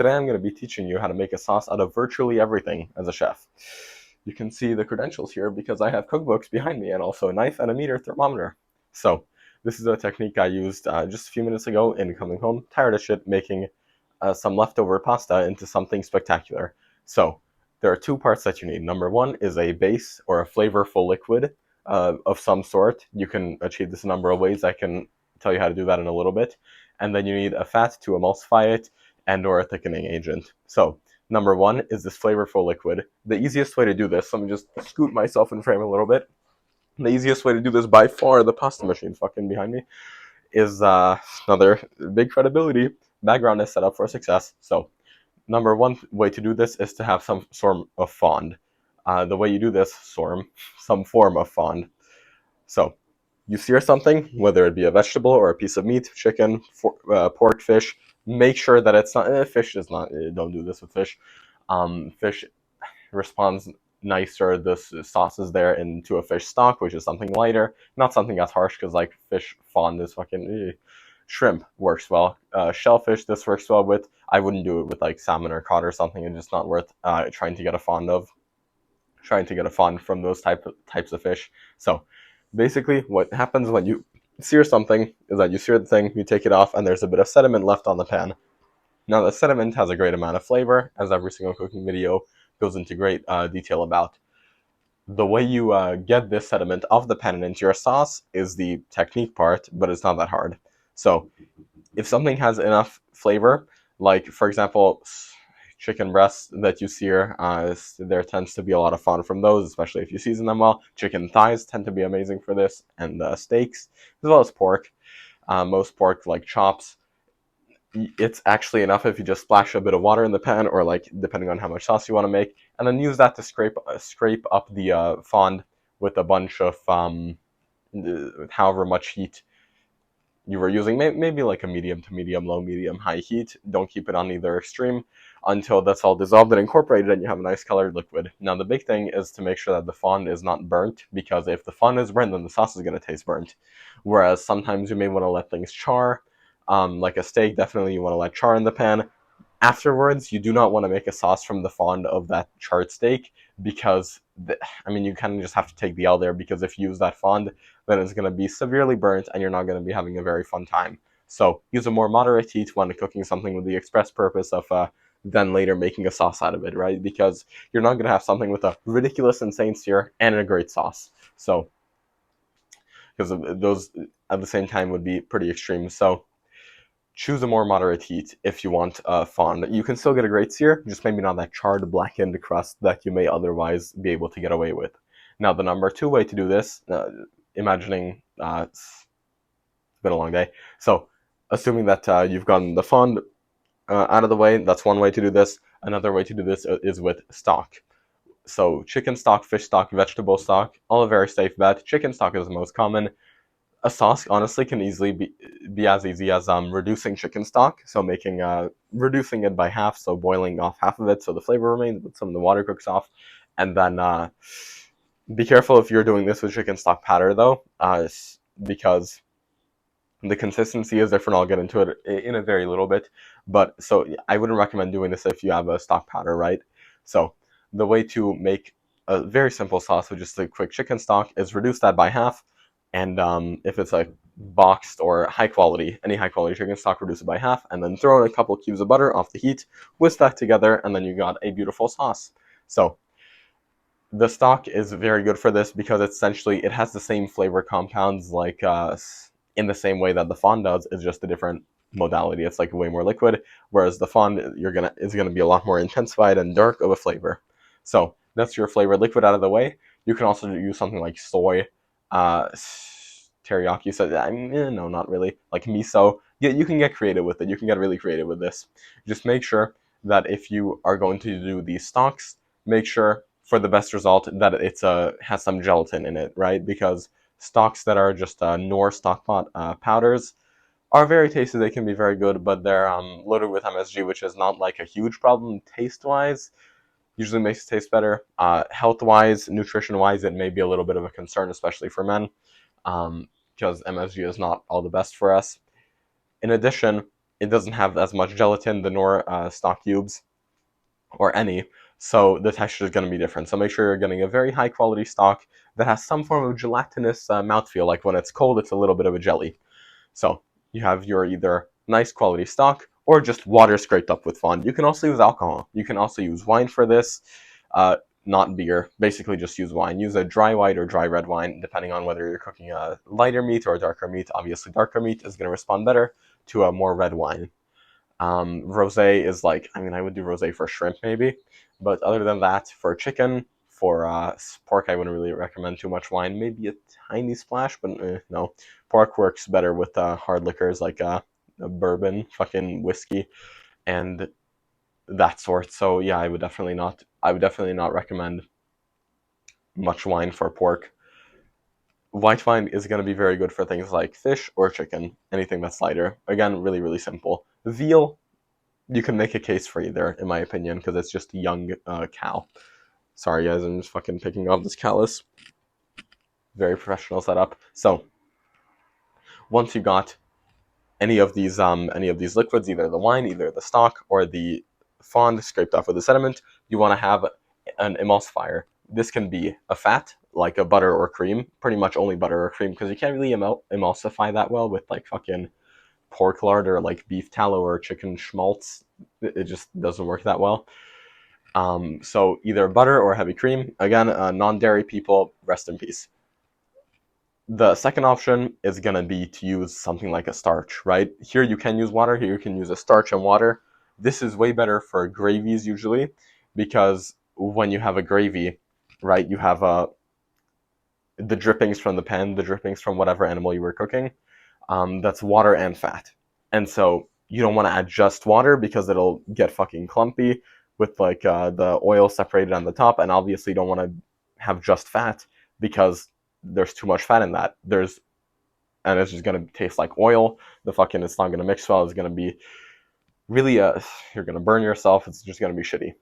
Today I'm going to be teaching you how to make a sauce out of virtually everything as a chef. You can see the credentials here because I have cookbooks behind me and also a knife and a meter thermometer. So this is a technique I used just a few minutes ago in coming home, tired of shit, making some leftover pasta into something spectacular. So there are two parts that you need. Number one is a base or a flavorful liquid of some sort. You can achieve this a number of ways. I can tell you how to do that in a little bit. And then you need a fat to emulsify it and or a thickening agent. So number one is this flavorful liquid. The easiest way to do this, let me just scoot myself in frame a little bit. The easiest way to do this by far, the pasta machine fucking behind me, is another big credibility. Background is set up for success. So number one way to do this is to have some sort of fond. The way you do this, some form of fond. So you sear something, whether it be a vegetable or a piece of meat, chicken, pork, fish. Make sure that it's not, fish is not, don't do this with fish. Fish responds nicer, the sauce is there into a fish stock, which is something lighter, not something as harsh, because like fish fond is fucking, shrimp works well. Shellfish, this works well with. I wouldn't do it with like salmon or cod or something. It's just not worth trying to get a fond from those types of fish. So basically what happens when you sear something is that you sear the thing, you take it off, and there's a bit of sediment left on the pan. Now the sediment has a great amount of flavor, as every single cooking video goes into great detail about. The way you get this sediment off the pan and into your sauce is the technique part, but it's not that hard. So if something has enough flavor, like for example chicken breasts that you sear, there tends to be a lot of fun from those, especially if you season them well. Chicken thighs tend to be amazing for this, and steaks, as well as pork. Most pork, like chops, it's actually enough if you just splash a bit of water in the pan, or like depending on how much sauce you want to make, and then use that to scrape up the fond with a bunch of however much heat you were using, maybe like a medium to medium, low, medium, high heat. Don't keep it on either extreme until that's all dissolved and incorporated and you have a nice colored liquid. Now the big thing is to make sure that the fond is not burnt, because if the fond is burnt, then the sauce is going to taste burnt. Whereas sometimes you may want to let things char. Like a steak, definitely you want to let char in the pan. Afterwards, you do not want to make a sauce from the fond of that charred steak, because you kind of just have to take the L there, because if you use that fond, then it's going to be severely burnt and you're not going to be having a very fun time. So use a more moderate heat when cooking something with the express purpose of then later making a sauce out of it, right? Because you're not going to have something with a ridiculous, insane sear and a great sauce. So, because those at the same time would be pretty extreme. So choose a more moderate heat if you want fond. You can still get a great sear, just maybe not that charred, blackened crust that you may otherwise be able to get away with. Now, the number two way to do this, imagining it's been a long day, so assuming that you've gotten the fond out of the way, that's one way to do this. Another way to do this is with stock. So chicken stock, fish stock, vegetable stock, all a very safe bet. Chicken stock is the most common. A sauce honestly can easily be as easy as reducing chicken stock, so reducing it by half, so boiling off half of it so the flavor remains but some of the water cooks off. And then be careful if you're doing this with chicken stock powder though, because the consistency is different. I'll get into it in a very little bit, but so I wouldn't recommend doing this if you have a stock powder, right? So the way to make a very simple sauce with just a quick chicken stock is reduce that by half. And if it's like boxed or any high quality chicken stock, reduce it by half, and then throw in a couple cubes of butter off the heat, whisk that together, and then you got a beautiful sauce. So the stock is very good for this because it has the same flavor compounds, like in the same way that the fond does. It's just a different modality. It's like way more liquid, whereas the fond is gonna be a lot more intensified and dark of a flavor. So that's your flavored liquid out of the way. You can also use something like soy, teriyaki. So no, not really. Like miso. Yeah, you can get creative with it. You can get really creative with this. Just make sure that if you are going to do these stocks, make sure for the best result that it's has some gelatin in it, right? Because stocks that are just Knorr stock pot powders are very tasty. They can be very good, but they're loaded with MSG, which is not like a huge problem taste-wise. Usually makes it taste better. Health-wise, nutrition-wise, it may be a little bit of a concern, especially for men, because MSG is not all the best for us. In addition, it doesn't have as much gelatin, the nor stock cubes, or any, so the texture is going to be different. So make sure you're getting a very high quality stock that has some form of gelatinous mouthfeel, like when it's cold, it's a little bit of a jelly. So you have your either nice quality stock or just water scraped up with fond. You can also use alcohol. You can also use wine for this, not beer. Basically, just use wine. Use a dry white or dry red wine, depending on whether you're cooking a lighter meat or a darker meat. Obviously, darker meat is going to respond better to a more red wine. Rosé is like, I mean, I would do rosé for shrimp maybe, but other than that, for chicken, for pork, I wouldn't really recommend too much wine. Maybe a tiny splash, but no. Pork works better with hard liquors like a bourbon, fucking whiskey, and that sort. So yeah, I would definitely not. I would definitely not recommend much wine for pork. White wine is going to be very good for things like fish or chicken, anything that's lighter. Again, really, really simple. Veal, you can make a case for either, in my opinion, because it's just a young cow. Sorry, guys, I'm just fucking picking off this callus. Very professional setup. So, once you got any of these liquids, either the wine, either the stock, or the fond scraped off with the sediment, you want to have an emulsifier. This can be a fat, like a butter or cream, pretty much only butter or cream, because you can't really emulsify that well with like fucking pork lard or like beef tallow or chicken schmaltz. It just doesn't work that well. So either butter or heavy cream. Again, non-dairy people, rest in peace. The second option is going to be to use something like a starch, right? Here you can use water, here you can use a starch and water. This is way better for gravies usually, because when you have a gravy, right, you have the drippings from the pan, the drippings from whatever animal you were cooking. That's water and fat. And so you don't want to add just water because it'll get fucking clumpy with like the oil separated on the top, and obviously you don't want to have just fat because there's too much fat in that. And it's just gonna taste like oil. It's not gonna mix well. It's gonna be really you're gonna burn yourself. It's just gonna be shitty.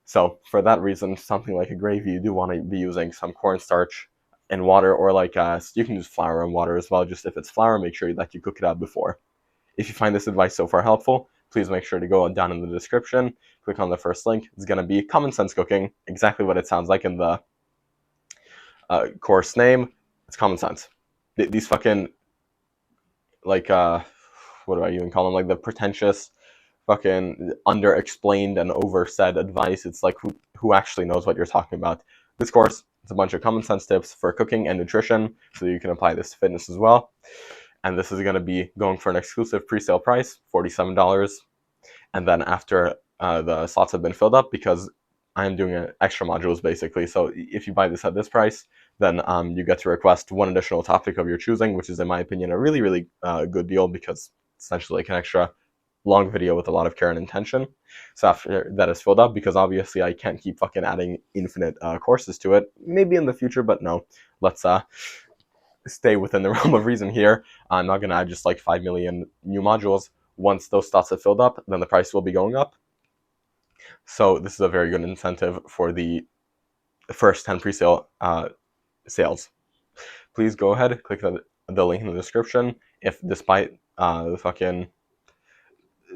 So for that reason, something like a gravy, you do want to be using some cornstarch and water, or like you can use flour and water as well. Just if it's flour, make sure that you cook it out before. If you find this advice so far helpful, please make sure to go down in the description, click on the first link. It's going to be Common Sense Cooking, exactly what it sounds like in the course name. It's common sense. These fucking, like, what do I even call them? Like the pretentious, fucking under-explained and over-said advice. It's like, who actually knows what you're talking about? This course is a bunch of common sense tips for cooking and nutrition, so you can apply this to fitness as well. And this is going to be going for an exclusive pre-sale price, $47. And then after the slots have been filled up, because I'm doing extra modules basically. So if you buy this at this price, then you get to request one additional topic of your choosing, which is, in my opinion, a really, really good deal, because it's essentially like an extra long video with a lot of care and intention. So after that is filled up, because obviously I can't keep fucking adding infinite courses to it. Maybe in the future, but no. Let's stay within the realm of reason here. I'm not going to add just like 5 million new modules. Once those slots have filled up, then the price will be going up. So this is a very good incentive for the first 10 pre-sale sales. Please go ahead, click the link in the description. If despite the fucking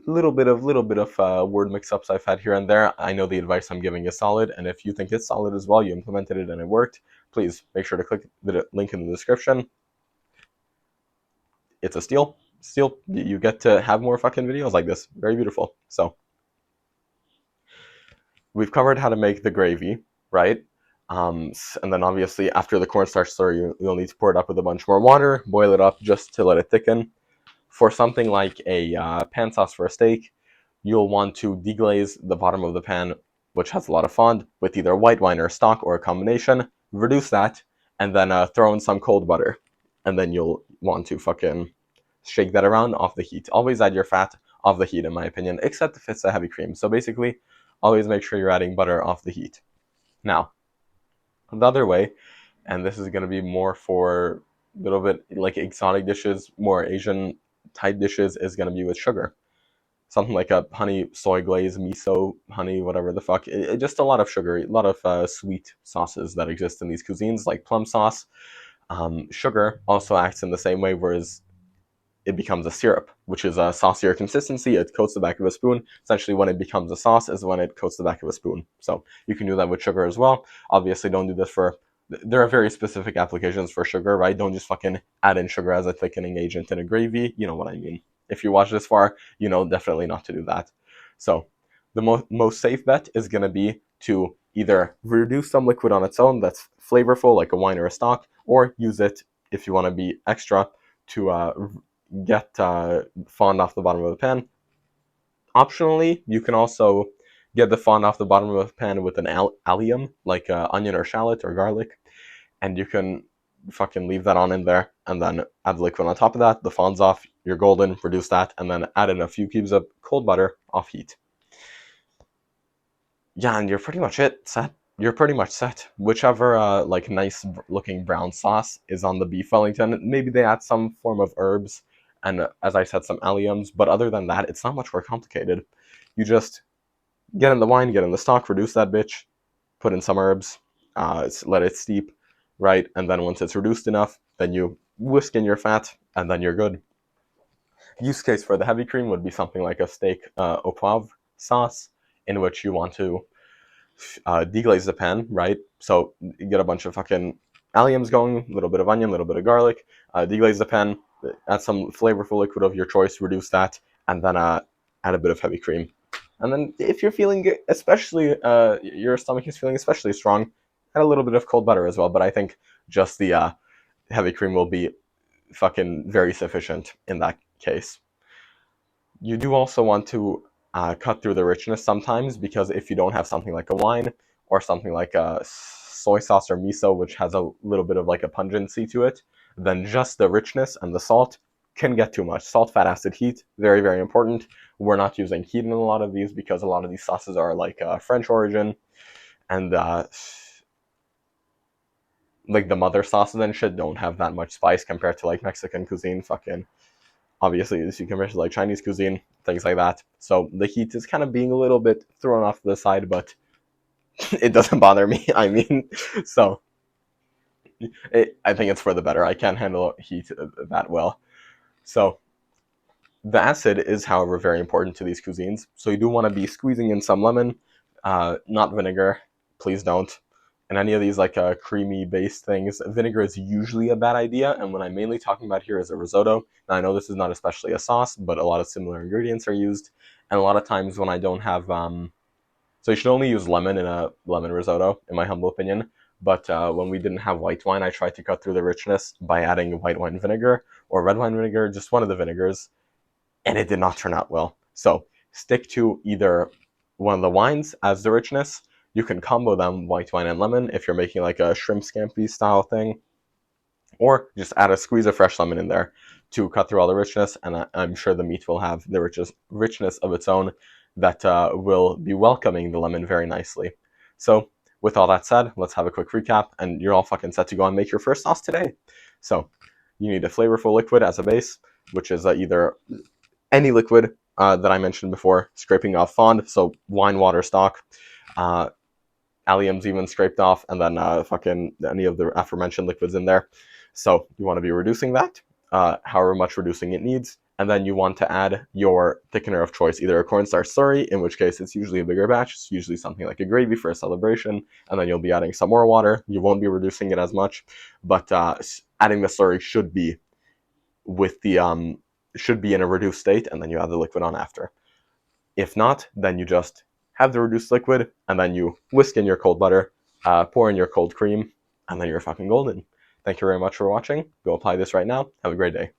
little bit of word mix-ups I've had here and there, I know the advice I'm giving is solid, and if you think it's solid as well, you implemented it and it worked, please make sure to click the link in the description. It's a steal. You get to have more fucking videos like this. Very beautiful. So we've covered how to make the gravy, right? And then obviously after the cornstarch story, you'll need to pour it up with a bunch more water, boil it up just to let it thicken. For something like a pan sauce for a steak, you'll want to deglaze the bottom of the pan, which has a lot of fond, with either white wine or stock or a combination. Reduce that, and then throw in some cold butter. And then you'll want to fucking shake that around off the heat. Always add your fat off the heat, in my opinion, except if it's a heavy cream. So basically, always make sure you're adding butter off the heat. Now, the other way, and this is going to be more for a little bit like exotic dishes, more Asian type dishes, is going to be with sugar. Something like a honey soy glaze, miso, honey, whatever the fuck. Just a lot of sugar, a lot of sweet sauces that exist in these cuisines, like plum sauce. Sugar also acts in the same way, whereas it becomes a syrup, which is a saucier consistency. It coats the back of a spoon. Essentially, when it becomes a sauce is when it coats the back of a spoon. So you can do that with sugar as well. Obviously, don't do this for... There are very specific applications for sugar, right? Don't just fucking add in sugar as a thickening agent in a gravy. You know what I mean. If you watch this far, you know definitely not to do that. So the most safe bet is going to be to either reduce some liquid on its own that's flavorful, like a wine or a stock, or use it if you want to be extra to get fond off the bottom of the pan. Optionally, you can also get the fond off the bottom of the pan with an allium, like onion or shallot or garlic, and you can fucking leave that on in there, and then add the liquid on top of that. The fond's off, you're golden. Reduce that, and then add in a few cubes of cold butter off heat. Yeah, and you're pretty much set. You're pretty much set. Whichever like nice looking brown sauce is on the beef Wellington, maybe they add some form of herbs and as I said, some alliums, but other than that, it's not much more complicated. You just get in the wine, get in the stock, reduce that bitch, put in some herbs, let it steep, right? And then once it's reduced enough, then you whisk in your fat, and then you're good. Use case for the heavy cream would be something like a steak au poivre sauce, in which you want to deglaze the pan, right? So you get a bunch of fucking alliums going, a little bit of onion, a little bit of garlic, deglaze the pan, add some flavorful liquid of your choice, reduce that, and then add a bit of heavy cream. And then if you're feeling, especially, your stomach is feeling especially strong, add a little bit of cold butter as well. But I think just the heavy cream will be fucking very sufficient in that case. You do also want to cut through the richness sometimes, because if you don't have something like a wine or something like a soy sauce or miso, which has a little bit of like a pungency to it, then just the richness and the salt can get too much. Salt, fat, acid, heat, very, very important. We're not using heat in a lot of these because a lot of these sauces are like French origin, and like the mother sauces and shit don't have that much spice compared to like Mexican cuisine. Fucking obviously, as you compare to like Chinese cuisine, things like that. So the heat is kind of being a little bit thrown off to the side, but it doesn't bother me. I mean, so I think it's for the better. I can't handle heat that well. So the acid is, however, very important to these cuisines. So you do want to be squeezing in some lemon, not vinegar. Please don't. And any of these like creamy based things, vinegar is usually a bad idea. And what I'm mainly talking about here is a risotto. Now I know this is not especially a sauce, but a lot of similar ingredients are used. And a lot of times when I don't have, so you should only use lemon in a lemon risotto, in my humble opinion. But when we didn't have white wine, I tried to cut through the richness by adding white wine vinegar or red wine vinegar, just one of the vinegars, and it did not turn out well. So stick to either one of the wines as the richness. You can combo them, white wine and lemon, if you're making like a shrimp scampi style thing, or just add a squeeze of fresh lemon in there to cut through all the richness, and I'm sure the meat will have the richness of its own that will be welcoming the lemon very nicely. So with all that said, let's have a quick recap, and you're all fucking set to go and make your first sauce today. So you need a flavorful liquid as a base, which is either any liquid that I mentioned before, scraping off fond, so wine, water, stock, alliums even scraped off, and then fucking any of the aforementioned liquids in there. So you want to be reducing that, however much reducing it needs, and then you want to add your thickener of choice, either a cornstarch slurry, in which case it's usually a bigger batch, it's usually something like a gravy for a celebration, and then you'll be adding some more water. You won't be reducing it as much, but adding the slurry should be with the should be in a reduced state, and then you add the liquid on after. If not, then you just have the reduced liquid, and then you whisk in your cold butter, pour in your cold cream, and then you're fucking golden. Thank you very much for watching. Go apply this right now. Have a great day.